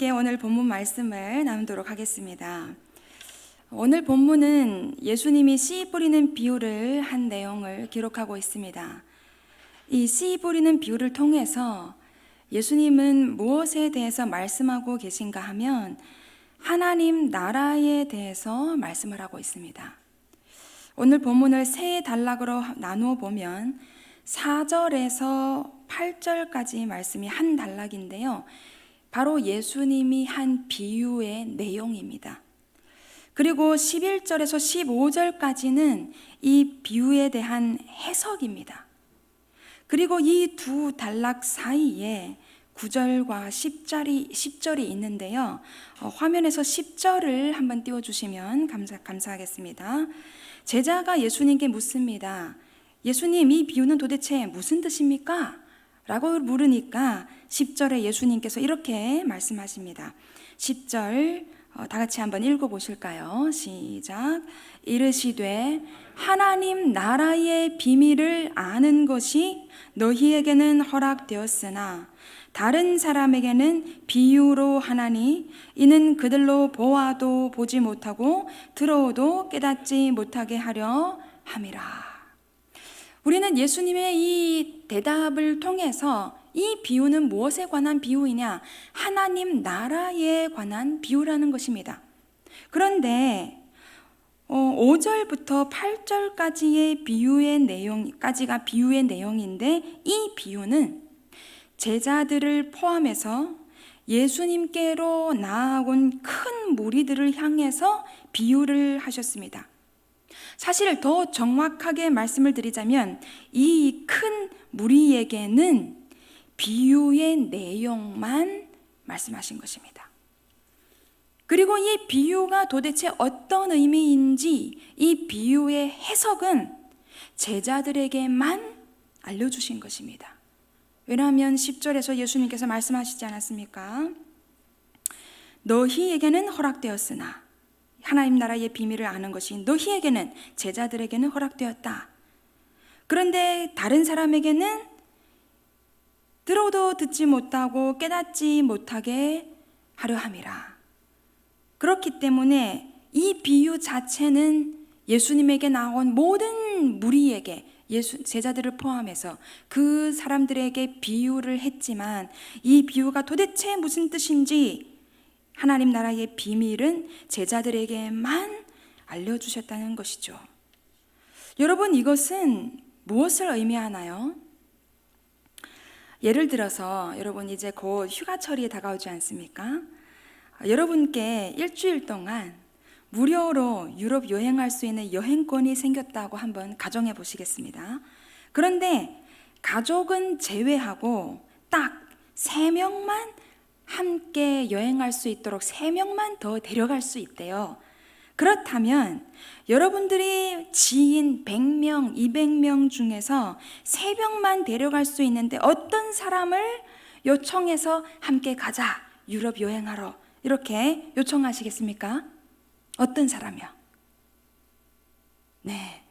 함께 오늘 본문 말씀을 나누도록 하겠습니다. 오늘 본문은 예수님이 씨 뿌리는 비유를 한 내용을 기록하고 있습니다. 이 씨 뿌리는 비유를 통해서 예수님은 무엇에 대해서 말씀하고 계신가 하면 하나님 나라에 대해서 말씀을 하고 있습니다. 오늘 본문을 세 단락으로 나누어 보면 4절에서 8절까지 말씀이 한 단락인데요. 바로 예수님이 한 비유의 내용입니다. 그리고 11절에서 15절까지는 이 비유에 대한 해석입니다. 그리고 이 두 단락 사이에 9절과 10절이 있는데요. 화면에서 10절을 한번 띄워주시면 감사하겠습니다. 제자가 예수님께 묻습니다. 예수님, 이 비유는 도대체 무슨 뜻입니까? 라고 물으니까 10절에 예수님께서 이렇게 말씀하십니다. 10절 다 같이 한번 읽어보실까요? 시작. 이르시되 하나님 나라의 비밀을 아는 것이 너희에게는 허락되었으나 다른 사람에게는 비유로 하나니 이는 그들로 보아도 보지 못하고 들어도 깨닫지 못하게 하려 함이라. 우리는 예수님의 이 대답을 통해서 이 비유는 무엇에 관한 비유이냐? 하나님 나라에 관한 비유라는 것입니다. 그런데 5절부터 8절까지의 비유의 내용까지가 비유의 내용인데 이 비유는 제자들을 포함해서 예수님께로 나아온 큰 무리들을 향해서 비유를 하셨습니다. 사실 더 정확하게 말씀을 드리자면 이 큰 무리에게는 비유의 내용만 말씀하신 것입니다. 그리고 이 비유가 도대체 어떤 의미인지 이 비유의 해석은 제자들에게만 알려주신 것입니다. 왜냐하면 10절에서 예수님께서 말씀하시지 않았습니까? 너희에게는 허락되었으나 하나님 나라의 비밀을 아는 것이 너희에게는, 제자들에게는 허락되었다. 그런데 다른 사람에게는 들어도 듣지 못하고 깨닫지 못하게 하려 함이라. 그렇기 때문에 이 비유 자체는 예수님에게 나온 모든 무리에게, 제자들을 포함해서 그 사람들에게 비유를 했지만 이 비유가 도대체 무슨 뜻인지 하나님 나라의 비밀은 제자들에게만 알려주셨다는 것이죠. 여러분, 이것은 무엇을 의미하나요? 예를 들어서 여러분 이제 곧 휴가철이 다가오지 않습니까? 여러분께 일주일 동안 무료로 유럽 여행할 수 있는 여행권이 생겼다고 한번 가정해 보시겠습니다. 그런데 가족은 제외하고 딱 3명만 함께 여행할 수 있도록 3명만 더 데려갈 수 있대요. 그렇다면 여러분들이 지인 100명, 200명 중에서 3명만 데려갈 수 있는데 어떤 사람을 요청해서 함께 가자, 유럽 여행하러 이렇게 요청하시겠습니까? 어떤 사람이요? 네,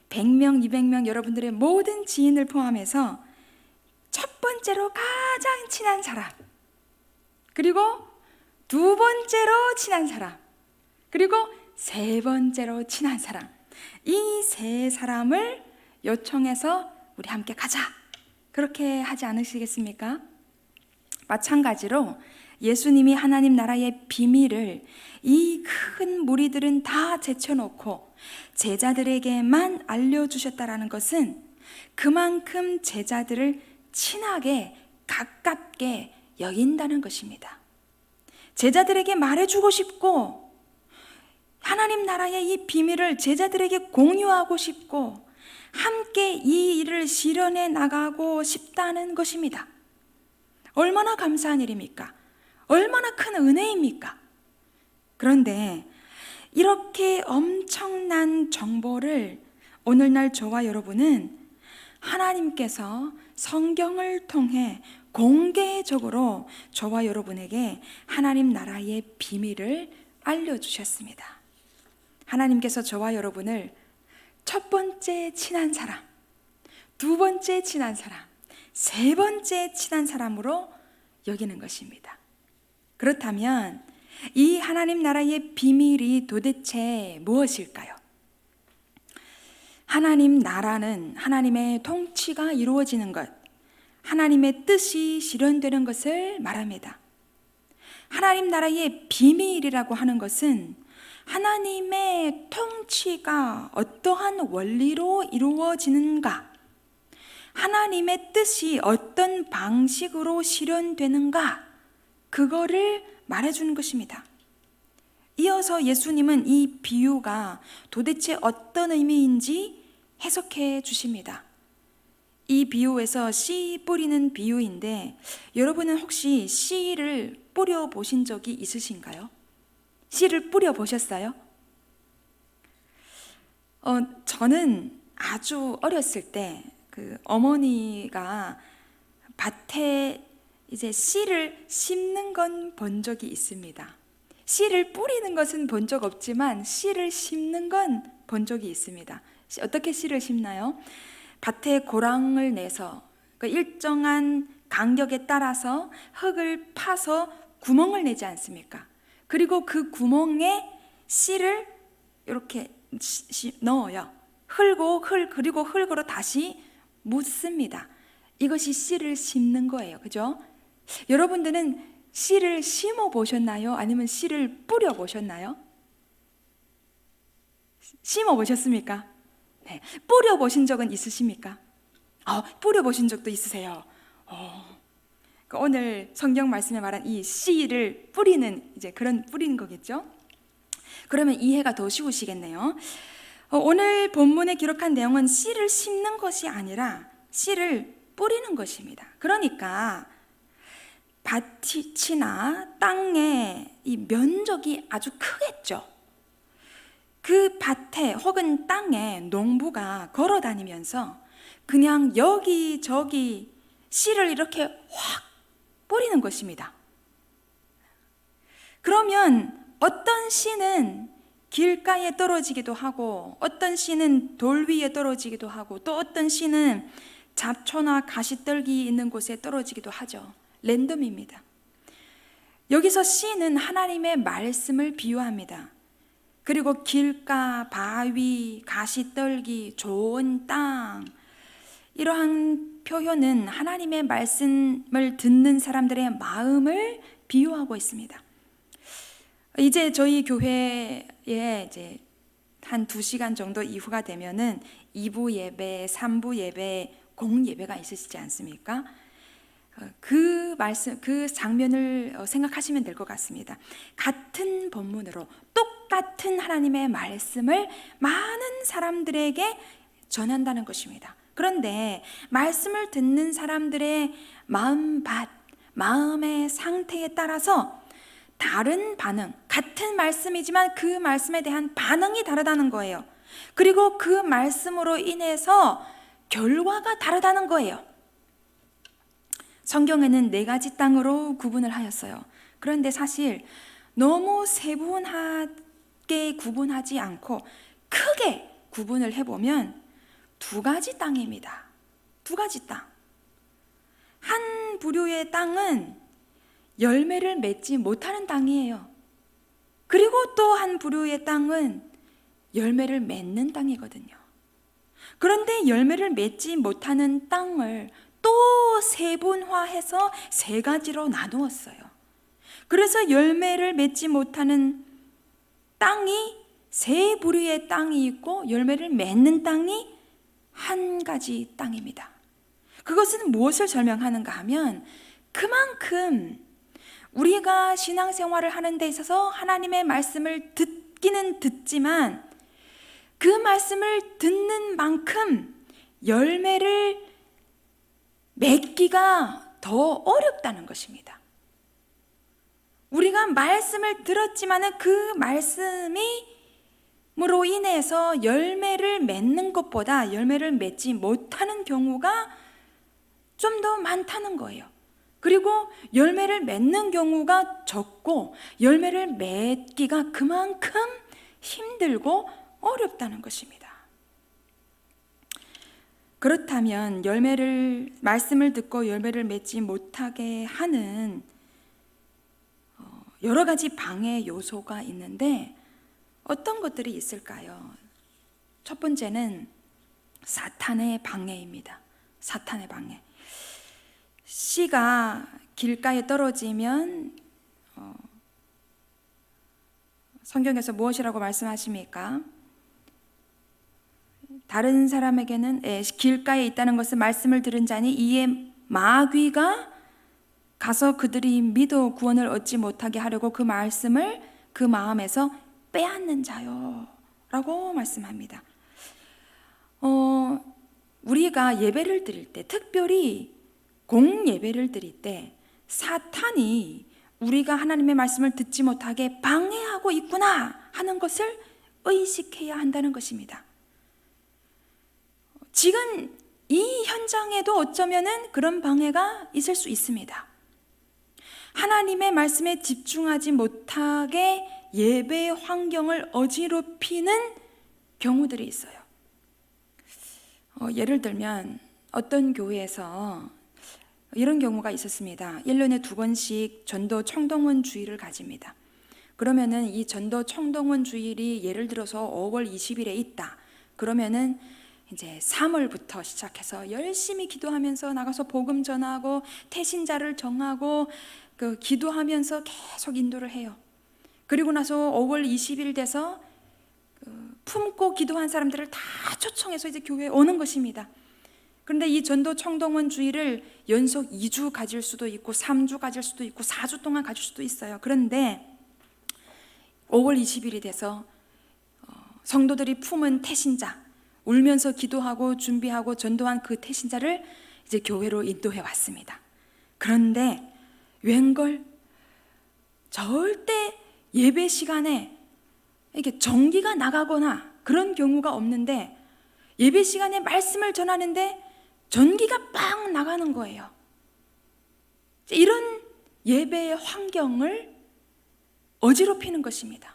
100명, 200명 여러분들의 모든 지인을 포함해서 첫 번째로 가장 친한 사람, 그리고 두 번째로 친한 사람, 그리고 세 번째로 친한 사람, 이 세 사람을 요청해서 우리 함께 가자, 그렇게 하지 않으시겠습니까? 마찬가지로 예수님이 하나님 나라의 비밀을 이 큰 무리들은 다 제쳐놓고 제자들에게만 알려주셨다라는 것은 그만큼 제자들을 친하게 가깝게 여긴다는 것입니다. 제자들에게 말해주고 싶고 하나님 나라의 이 비밀을 제자들에게 공유하고 싶고 함께 이 일을 실현해 나가고 싶다는 것입니다. 얼마나 감사한 일입니까? 얼마나 큰 은혜입니까? 그런데 이렇게 엄청난 정보를 오늘날 저와 여러분은 하나님께서 성경을 통해 공개적으로 저와 여러분에게 하나님 나라의 비밀을 알려주셨습니다. 하나님께서 저와 여러분을 첫 번째 친한 사람, 두 번째 친한 사람, 세 번째 친한 사람으로 여기는 것입니다. 그렇다면 이 하나님 나라의 비밀이 도대체 무엇일까요? 하나님 나라는 하나님의 통치가 이루어지는 것, 하나님의 뜻이 실현되는 것을 말합니다. 하나님 나라의 비밀이라고 하는 것은 하나님의 통치가 어떠한 원리로 이루어지는가, 하나님의 뜻이 어떤 방식으로 실현되는가, 그거를 말해주는 것입니다. 이어서 예수님은 이 비유가 도대체 어떤 의미인지 해석해 주십니다. 이 비유에서 씨 뿌리는 비유인데, 여러분은 혹시 씨를 뿌려 보신 적이 있으신가요? 씨를 뿌려 보셨어요? 저는 아주 어렸을 때 어머니가 밭에 이제 씨를 심는 건 본 적이 있습니다. 씨를 뿌리는 것은 본 적 없지만 씨를 심는 건 본 적이 있습니다. 어떻게 씨를 심나요? 밭에 고랑을 내서 일정한 간격에 따라서 흙을 파서 구멍을 내지 않습니까? 그리고 그 구멍에 씨를 이렇게 넣어요. 그리고 흙으로 다시 묻습니다. 이것이 씨를 심는 거예요. 그죠? 여러분들은 씨를 심어 보셨나요? 아니면 씨를 뿌려 보셨나요? 심어 보셨습니까? 네. 뿌려 보신 적은 있으십니까? 뿌려 보신 적도 있으세요. 오늘 성경 말씀에 말한 이 씨를 뿌리는 이제 그런 뿌리는 거겠죠? 그러면 이해가 더 쉬우시겠네요. 오늘 본문에 기록한 내용은 씨를 심는 것이 아니라 씨를 뿌리는 것입니다. 그러니까 밭이나 땅의 이 면적이 아주 크겠죠. 그 밭에 혹은 땅에 농부가 걸어 다니면서 그냥 여기저기 씨를 이렇게 확 뿌리는 것입니다. 그러면 어떤 씨는 길가에 떨어지기도 하고, 어떤 씨는 돌 위에 떨어지기도 하고, 또 어떤 씨는 잡초나 가시떨기 있는 곳에 떨어지기도 하죠. 랜덤입니다. 여기서 씨는 하나님의 말씀을 비유합니다. 그리고 길가, 바위, 가시떨기, 좋은 땅, 이러한 표현은 하나님의 말씀을 듣는 사람들의 마음을 비유하고 있습니다. 이제 저희 교회에 이제 한 2시간 정도 이후가 되면은 2부 예배, 3부 예배, 공예배가 있으시지 않습니까? 그 장면을 생각하시면 될 것 같습니다. 같은 본문으로 똑같은 하나님의 말씀을 많은 사람들에게 전한다는 것입니다. 그런데 말씀을 듣는 사람들의 마음의 상태에 따라서 다른 반응, 같은 말씀이지만 그 말씀에 대한 반응이 다르다는 거예요. 그리고 그 말씀으로 인해서 결과가 다르다는 거예요. 성경에는 4가지 땅으로 구분을 하였어요. 그런데 사실 너무 세분하게 구분하지 않고 크게 구분을 해보면 2가지 땅입니다. 2가지 땅. 한 부류의 땅은 열매를 맺지 못하는 땅이에요. 그리고 또 한 부류의 땅은 열매를 맺는 땅이거든요. 그런데 열매를 맺지 못하는 땅을 또 세분화해서 3가지로 나누었어요. 그래서 열매를 맺지 못하는 땅이 3부류의 땅이 있고 열매를 맺는 땅이 1가지 땅입니다. 그것은 무엇을 설명하는가 하면 그만큼 우리가 신앙생활을 하는 데 있어서 하나님의 말씀을 듣기는 듣지만 그 말씀을 듣는 만큼 열매를 맺기가 더 어렵다는 것입니다. 우리가 말씀을 들었지만 그 말씀으로 인해서 열매를 맺는 것보다 열매를 맺지 못하는 경우가 좀 더 많다는 거예요. 그리고 열매를 맺는 경우가 적고 열매를 맺기가 그만큼 힘들고 어렵다는 것입니다. 그렇다면 말씀을 듣고 열매를 맺지 못하게 하는 여러 가지 방해 요소가 있는데 어떤 것들이 있을까요? 첫 번째는 사탄의 방해입니다. 사탄의 방해. 씨가 길가에 떨어지면 성경에서 무엇이라고 말씀하십니까? 다른 사람에게는 길가에 있다는 것을 말씀을 들은 자니 이에 마귀가 가서 그들이 믿어 구원을 얻지 못하게 하려고 그 말씀을 그 마음에서 빼앗는 자요 라고 말씀합니다. 우리가 예배를 드릴 때, 특별히 공예배를 드릴 때 사탄이 우리가 하나님의 말씀을 듣지 못하게 방해하고 있구나 하는 것을 의식해야 한다는 것입니다. 지금 이 현장에도 어쩌면은 그런 방해가 있을 수 있습니다. 하나님의 말씀에 집중하지 못하게 예배 환경을 어지럽히는 경우들이 있어요. 예를 들면 어떤 교회에서 이런 경우가 있었습니다. 1년에 2번씩 전도 청동원 주일을 가집니다. 그러면은 이 전도 청동원 주일이 예를 들어서 5월 20일에 있다. 그러면은 이제 3월부터 시작해서 열심히 기도하면서 나가서 복음 전하고 태신자를 정하고 기도하면서 계속 인도를 해요. 그리고 나서 5월 20일 돼서 품고 기도한 사람들을 다 초청해서 이제 교회에 오는 것입니다. 그런데 이 전도 청동원 주일을 연속 2주 가질 수도 있고 3주 가질 수도 있고 4주 동안 가질 수도 있어요. 그런데 5월 20일이 돼서 성도들이 품은 태신자, 울면서 기도하고 준비하고 전도한 그 태신자를 이제 교회로 인도해 왔습니다. 그런데 웬걸 절대 예배 시간에 이렇게 전기가 나가거나 그런 경우가 없는데 예배 시간에 말씀을 전하는데 전기가 빵 나가는 거예요. 이런 예배의 환경을 어지럽히는 것입니다.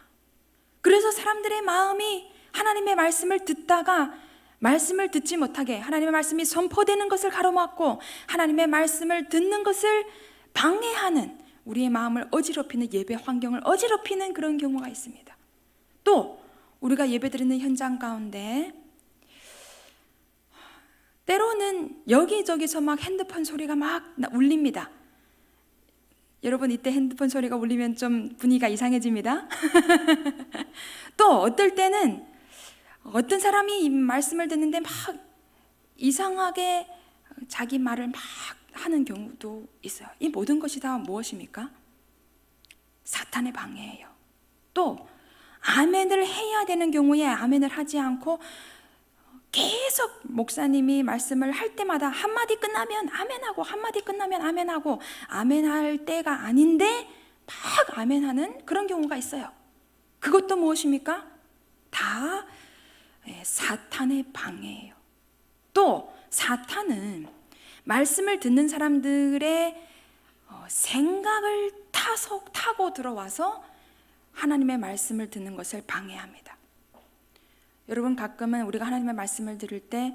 그래서 사람들의 마음이 하나님의 말씀을 듣다가 말씀을 듣지 못하게 하나님의 말씀이 선포되는 것을 가로막고 하나님의 말씀을 듣는 것을 방해하는 우리의 마음을 어지럽히는 예배 환경을 어지럽히는 그런 경우가 있습니다. 또 우리가 예배드리는 현장 가운데 때로는 여기저기서 막 핸드폰 소리가 막 울립니다. 여러분 이때 핸드폰 소리가 울리면 좀 분위기가 이상해집니다. 또 어떨 때는 어떤 사람이 이 말씀을 듣는데 막 이상하게 자기 말을 막 하는 경우도 있어요. 이 모든 것이 다 무엇입니까? 사탄의 방해예요. 또 아멘을 해야 되는 경우에 아멘을 하지 않고 계속 목사님이 말씀을 할 때마다 한마디 끝나면 아멘하고 한마디 끝나면 아멘하고 아멘할 때가 아닌데 막 아멘하는 그런 경우가 있어요. 그것도 무엇입니까? 다 사탄의 방해예요. 또 사탄은 말씀을 듣는 사람들의 생각을 타고 들어와서 하나님의 말씀을 듣는 것을 방해합니다. 여러분 가끔은 우리가 하나님의 말씀을 들을 때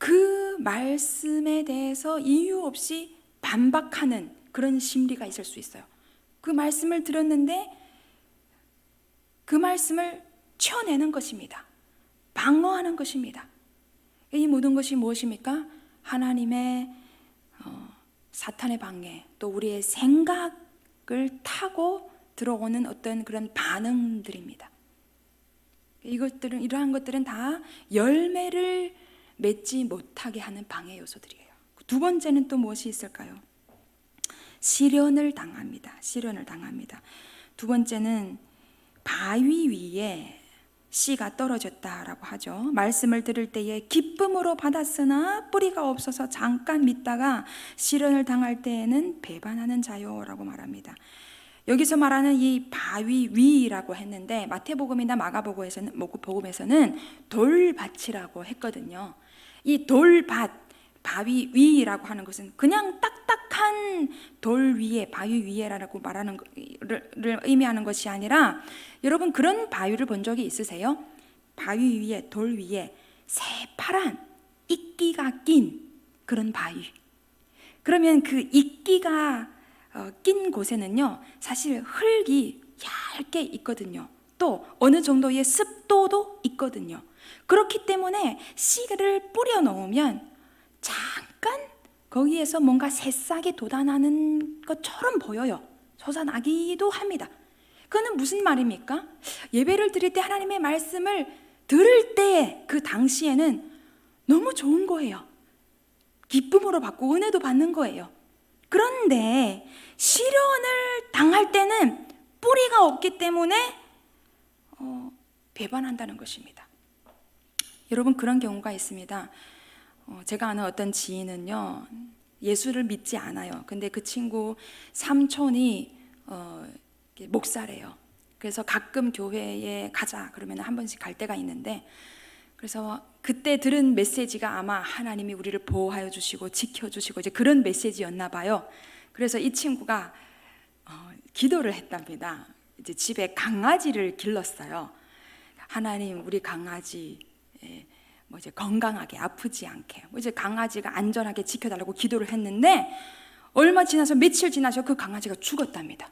그 말씀에 대해서 이유 없이 반박하는 그런 심리가 있을 수 있어요. 그 말씀을 들었는데 그 말씀을 쳐내는 것입니다. 방어하는 것입니다. 이 모든 것이 무엇입니까? 하나님의 사탄의 방해, 또 우리의 생각을 타고 들어오는 어떤 그런 반응들입니다. 이러한 것들은 다 열매를 맺지 못하게 하는 방해 요소들이에요. 두 번째는 또 무엇이 있을까요? 시련을 당합니다. 시련을 당합니다. 두 번째는 바위 위에 씨가 떨어졌다라고 하죠. 말씀을 들을 때에 기쁨으로 받았으나 뿌리가 없어서 잠깐 믿다가 시련을 당할 때에는 배반하는 자요라고 말합니다. 여기서 말하는 이 바위 위라고 했는데 마태복음이나 마가복음에서는 돌밭이라고 했거든요. 이 돌밭, 바위 위라고 하는 것은 그냥 딱딱한 돌 위에, 바위 위에라고 말하는 것을 의미하는 것이 아니라, 여러분 그런 바위를 본 적이 있으세요? 바위 위에, 돌 위에 새파란 이끼가 낀 그런 바위. 그러면 그 이끼가 낀 곳에는요, 사실 흙이 얇게 있거든요. 또 어느 정도의 습도도 있거든요. 그렇기 때문에 씨를 뿌려 놓으면 잠깐 거기에서 뭔가 새싹이 돋아나는 것처럼 보여요. 솟아나기도 합니다. 그거는 무슨 말입니까? 예배를 드릴 때 하나님의 말씀을 들을 때 그 당시에는 너무 좋은 거예요. 기쁨으로 받고 은혜도 받는 거예요. 그런데 시련을 당할 때는 뿌리가 없기 때문에 배반한다는 것입니다. 여러분, 그런 경우가 있습니다. 제가 아는 어떤 지인은요, 예수를 믿지 않아요. 근데 그 친구 삼촌이 목사래요. 그래서 가끔 교회에 가자 그러면 한 번씩 갈 때가 있는데, 그래서 그때 들은 메시지가 아마 하나님이 우리를 보호하여 주시고 지켜주시고 이제 그런 메시지였나 봐요. 그래서 이 친구가 기도를 했답니다. 이제 집에 강아지를 길렀어요. 하나님, 우리 강아지 이제 건강하게 아프지 않게 이제 강아지가 안전하게 지켜달라고 기도를 했는데, 얼마 지나서 며칠 지나서 그 강아지가 죽었답니다.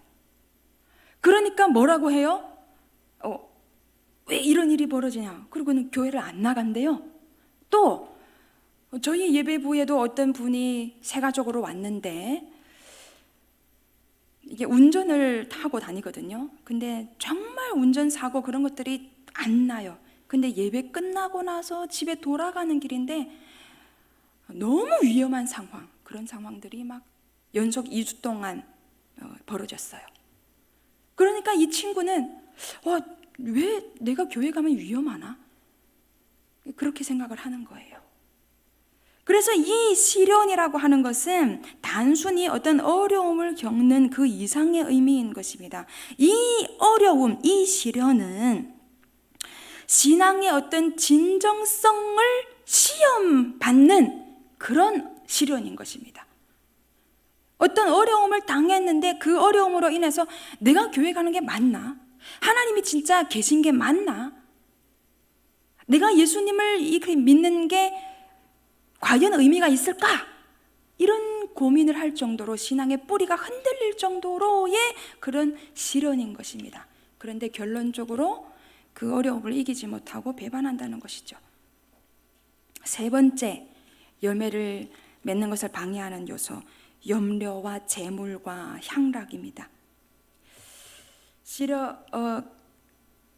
그러니까 뭐라고 해요? 왜 이런 일이 벌어지냐? 그리고는 교회를 안 나간대요. 또 저희 예배부에도 어떤 분이 새 가족으로 왔는데, 이게 운전을 타고 다니거든요. 근데 정말 운전사고 그런 것들이 안 나요. 근데 예배 끝나고 나서 집에 돌아가는 길인데 너무 위험한 상황, 그런 상황들이 막 연속 2주 동안 벌어졌어요. 그러니까 이 친구는 왜 내가 교회 가면 위험하나? 그렇게 생각을 하는 거예요. 그래서 이 시련이라고 하는 것은 단순히 어떤 어려움을 겪는 그 이상의 의미인 것입니다. 이 어려움, 이 시련은 신앙의 어떤 진정성을 시험받는 그런 시련인 것입니다. 어떤 어려움을 당했는데 그 어려움으로 인해서 내가 교회 가는 게 맞나? 하나님이 진짜 계신 게 맞나? 내가 예수님을 이렇게 믿는 게 과연 의미가 있을까? 이런 고민을 할 정도로 신앙의 뿌리가 흔들릴 정도로의 그런 시련인 것입니다. 그런데 결론적으로 그 어려움을 이기지 못하고 배반한다는 것이죠. 세 번째, 열매를 맺는 것을 방해하는 요소, 염려와 재물과 향락입니다.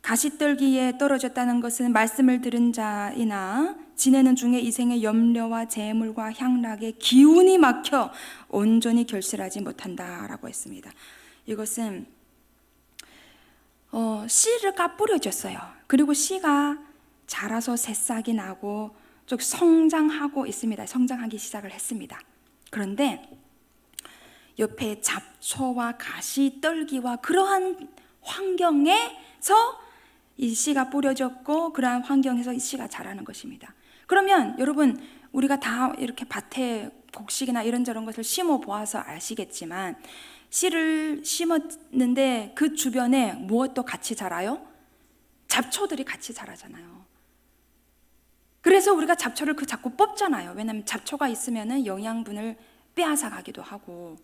가시떨기에 떨어졌다는 것은 말씀을 들은 자이나 지내는 중에 이 생의 염려와 재물과 향락에 기운이 막혀 온전히 결실하지 못한다라고 했습니다. 이것은 씨가 뿌려졌어요. 그리고 씨가 자라서 새싹이 나고 좀 성장하고 있습니다. 성장하기 시작을 했습니다. 그런데 옆에 잡초와 가시떨기와 그러한 환경에서 이 씨가 뿌려졌고 그러한 환경에서 이 씨가 자라는 것입니다. 그러면 여러분, 우리가 다 이렇게 밭에 곡식이나 이런저런 것을 심어 보아서 아시겠지만, 씨를 심었는데 그 주변에 무엇도 같이 자라요? 잡초들이 같이 자라잖아요. 그래서 우리가 잡초를 자꾸 뽑잖아요. 왜냐하면 잡초가 있으면 영양분을 빼앗아 가기도 하고,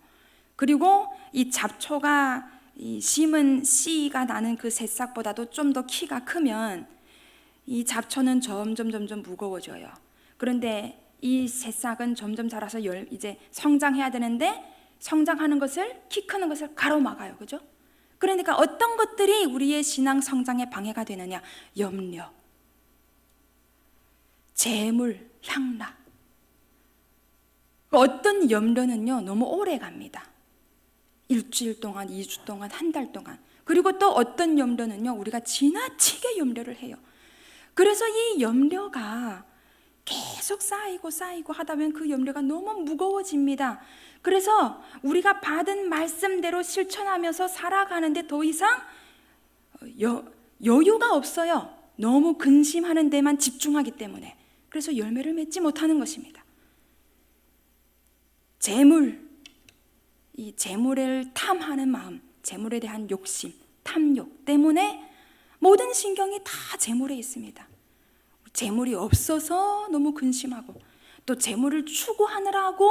그리고 이 잡초가 이 심은 씨가 나는 그 새싹보다도 좀 더 키가 크면 이 잡초는 점점 무거워져요. 그런데 이 새싹은 점점 자라서 이제 성장해야 되는데 성장하는 것을, 키 크는 것을 가로막아요. 그죠? 그러니까 어떤 것들이 우리의 신앙 성장에 방해가 되느냐? 염려, 재물, 향락. 어떤 염려는요, 너무 오래 갑니다. 일주일 동안, 2주 동안, 한 달 동안. 그리고 또 어떤 염려는요, 우리가 지나치게 염려를 해요. 그래서 이 염려가 계속 쌓이고 하다 보면 그 염려가 너무 무거워집니다. 그래서 우리가 받은 말씀대로 실천하면서 살아가는데 더 이상 여유가 없어요. 너무 근심하는 데만 집중하기 때문에. 그래서 열매를 맺지 못하는 것입니다. 이 재물을 탐하는 마음, 재물에 대한 욕심, 탐욕 때문에 모든 신경이 다 재물에 있습니다. 재물이 없어서 너무 근심하고, 또 재물을 추구하느라고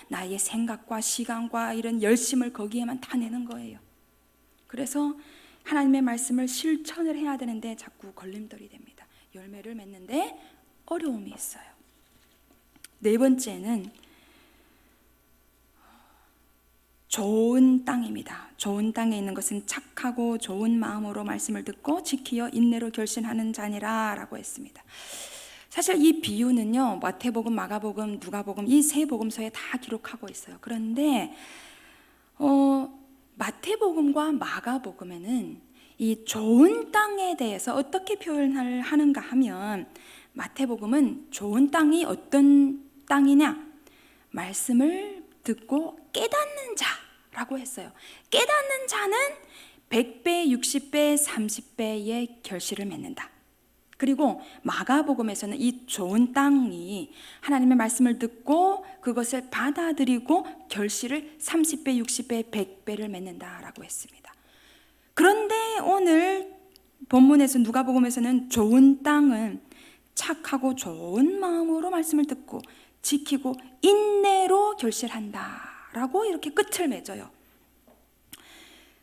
나의 생각과 시간과 이런 열심을 거기에만 다 내는 거예요. 그래서 하나님의 말씀을 실천을 해야 되는데 자꾸 걸림돌이 됩니다. 열매를 맺는데 어려움이 있어요. 네 번째는 좋은 땅입니다. 좋은 땅에 있는 것은 착하고 좋은 마음으로 말씀을 듣고 지키어 인내로 결신하는 자니라 라고 했습니다. 사실 이 비유는요, 마태복음, 마가복음, 누가복음 이 세 복음서에 다 기록하고 있어요. 그런데 마태복음과 마가복음에는 이 좋은 땅에 대해서 어떻게 표현을 하는가 하면, 마태복음은 좋은 땅이 어떤 땅이냐, 말씀을 듣고 깨닫는 자라고 했어요. 깨닫는 자는 100배, 60배, 30배의 결실을 맺는다. 그리고 마가복음에서는 이 좋은 땅이 하나님의 말씀을 듣고 그것을 받아들이고 결실을 30배, 60배, 100배를 맺는다라고 했습니다. 그런데 오늘 본문에서 누가복음에서는 좋은 땅은 착하고 좋은 마음으로 말씀을 듣고 지키고 인내로 결실한다라고 이렇게 끝을 맺어요.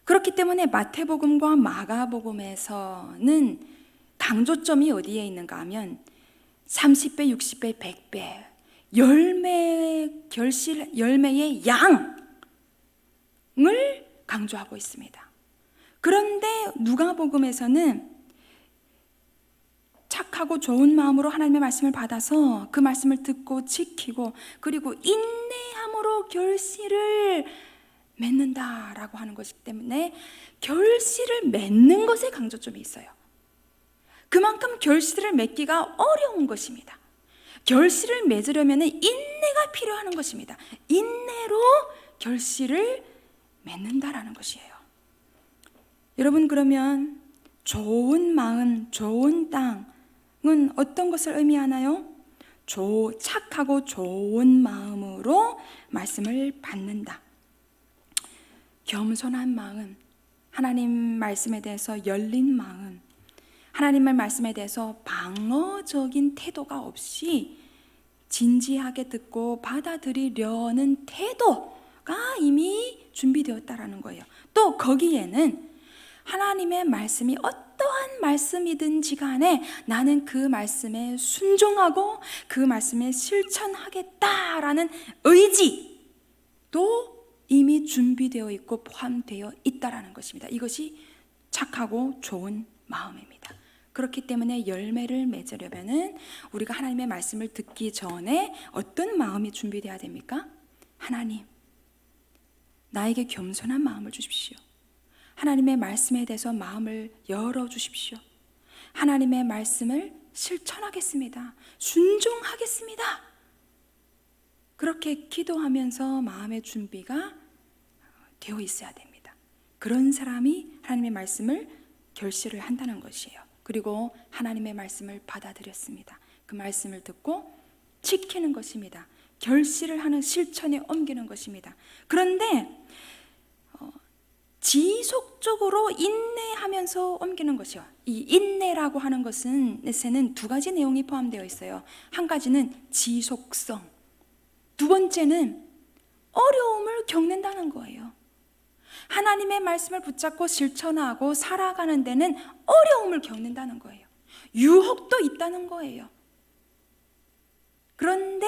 그렇기 때문에 마태복음과 마가복음에서는 강조점이 어디에 있는가 하면 30배, 60배, 100배 열매의 양을 강조하고 있습니다. 그런데 누가복음에서는 착하고 좋은 마음으로 하나님의 말씀을 받아서 그 말씀을 듣고 지키고 그리고 인내함으로 결실을 맺는다라고 하는 것이기 때문에 결실을 맺는 것에 강조점이 있어요. 그만큼 결실을 맺기가 어려운 것입니다. 결실을 맺으려면 인내가 필요한 것입니다. 인내로 결실을 맺는다라는 것이에요. 여러분, 그러면 좋은 마음, 좋은 땅은 어떤 것을 의미하나요? 착하고 좋은 마음으로 말씀을 받는다. 겸손한 마음, 하나님 말씀에 대해서 열린 마음, 하나님의 말씀에 대해서 방어적인 태도가 없이 진지하게 듣고 받아들이려는 태도가 이미 준비되었다라는 거예요. 또 거기에는 하나님의 말씀이 어떠한 말씀이든지 간에 나는 그 말씀에 순종하고 그 말씀에 실천하겠다라는 의지도 이미 준비되어 있고 포함되어 있다라는 것입니다. 이것이 착하고 좋은 마음입니다. 그렇기 때문에 열매를 맺으려면은 우리가 하나님의 말씀을 듣기 전에 어떤 마음이 준비되어야 됩니까? 하나님, 나에게 겸손한 마음을 주십시오. 하나님의 말씀에 대해서 마음을 열어주십시오. 하나님의 말씀을 실천하겠습니다. 순종하겠습니다. 그렇게 기도하면서 마음의 준비가 되어 있어야 됩니다. 그런 사람이 하나님의 말씀을 결실을 한다는 것이에요. 그리고 하나님의 말씀을 받아들였습니다. 그 말씀을 듣고 지키는 것입니다. 결실을 하는 실천에 옮기는 것입니다. 그런데 지속적으로 인내하면서 옮기는 것이요. 이 인내라고 하는 것은 두 가지 내용이 포함되어 있어요. 한 가지는 지속성, 두 번째는 어려움을 겪는다는 거예요. 하나님의 말씀을 붙잡고 실천하고 살아가는 데는 어려움을 겪는다는 거예요. 유혹도 있다는 거예요. 그런데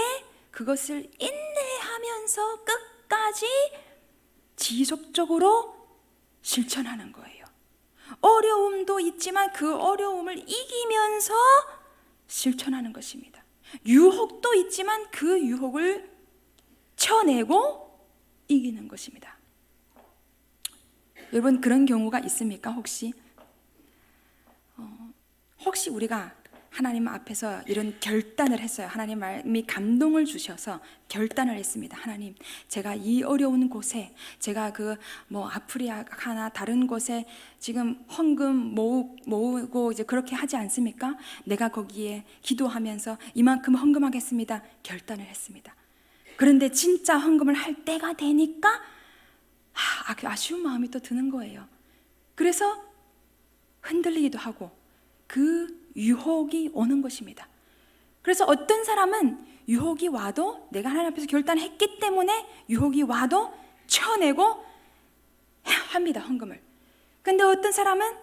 그것을 인내하면서 끝까지 지속적으로 실천하는 거예요. 어려움도 있지만 그 어려움을 이기면서 실천하는 것입니다. 유혹도 있지만 그 유혹을 쳐내고 이기는 것입니다. 여러분, 그런 경우가 있습니까? 혹시 우리가 하나님 앞에서 이런 결단을 했어요. 하나님이 감동을 주셔서 결단을 했습니다. 하나님, 제가 이 어려운 곳에, 제가 아프리카나 다른 곳에 지금 헌금 모으고 이제 그렇게 하지 않습니까? 내가 거기에 기도하면서 이만큼 헌금하겠습니다. 결단을 했습니다. 그런데 진짜 헌금을 할 때가 되니까 아쉬운 마음이 또 드는 거예요. 그래서 흔들리기도 하고 그 유혹이 오는 것입니다. 그래서 어떤 사람은 유혹이 와도 내가 하나님 앞에서 결단했기 때문에 유혹이 와도 쳐내고 합니다, 헌금을. 근데 어떤 사람은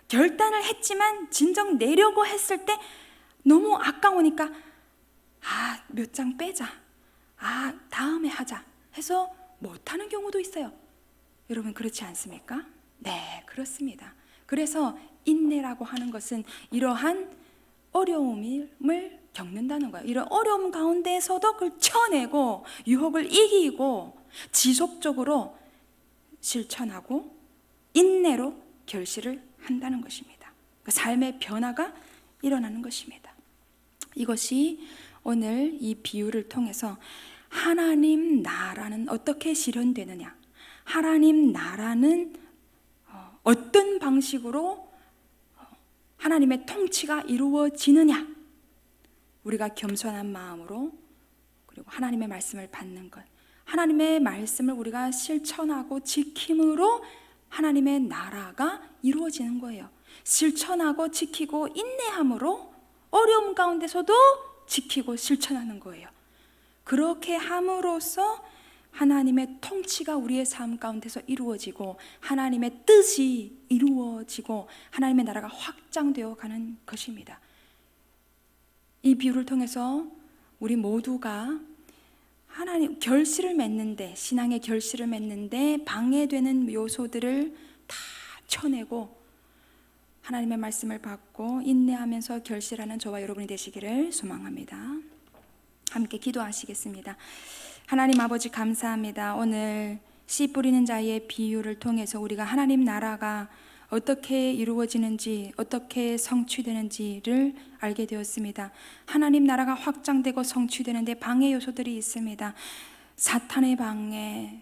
결단을 했지만 진정 내려고 했을 때 너무 아까우니까 몇 장 빼자, 다음에 하자 해서 못하는 경우도 있어요. 여러분 그렇지 않습니까? 네, 그렇습니다. 그래서 인내라고 하는 것은 이러한 어려움을 겪는다는 거예요. 이런 어려움 가운데서도 그걸 쳐내고 유혹을 이기고 지속적으로 실천하고 인내로 결실을 한다는 것입니다. 그 삶의 변화가 일어나는 것입니다. 이것이 오늘 이 비유를 통해서 하나님 나라는 어떻게 실현되느냐, 하나님 나라는 어떤 방식으로 하나님의 통치가 이루어지느냐, 우리가 겸손한 마음으로 그리고 하나님의 말씀을 받는 것, 하나님의 말씀을 우리가 실천하고 지킴으로 하나님의 나라가 이루어지는 거예요. 실천하고 지키고 인내함으로 어려움 가운데서도 지키고 실천하는 거예요. 그렇게 함으로써 하나님의 통치가 우리의 삶 가운데서 이루어지고 하나님의 뜻이 이루어지고 하나님의 나라가 확장되어 가는 것입니다. 이 비유를 통해서 우리 모두가 하나님 결실을 맺는데, 신앙의 결실을 맺는데 방해되는 요소들을 다 쳐내고 하나님의 말씀을 받고 인내하면서 결실하는 저와 여러분이 되시기를 소망합니다. 함께 기도하시겠습니다. 하나님 아버지 감사합니다. 오늘 씨 뿌리는 자의 비유를 통해서 우리가 하나님 나라가 어떻게 이루어지는지, 어떻게 성취되는지를 알게 되었습니다. 하나님 나라가 확장되고 성취되는데 방해 요소들이 있습니다. 사탄의 방해,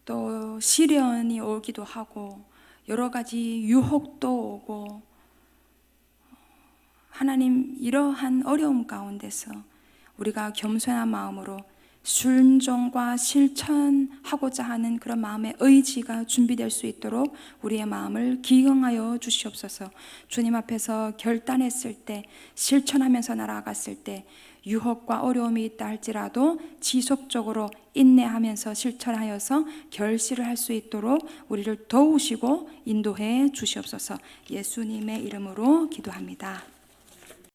또 시련이 오기도 하고 여러 가지 유혹도 오고, 하나님 이러한 어려움 가운데서 우리가 겸손한 마음으로 순종과 실천하고자 하는 그런 마음의 의지가 준비될 수 있도록 우리의 마음을 기경하여 주시옵소서. 주님 앞에서 결단했을 때, 실천하면서 나아갔을 때 유혹과 어려움이 있다 할지라도 지속적으로 인내하면서 실천하여서 결실을 할 수 있도록 우리를 도우시고 인도해 주시옵소서. 예수님의 이름으로 기도합니다.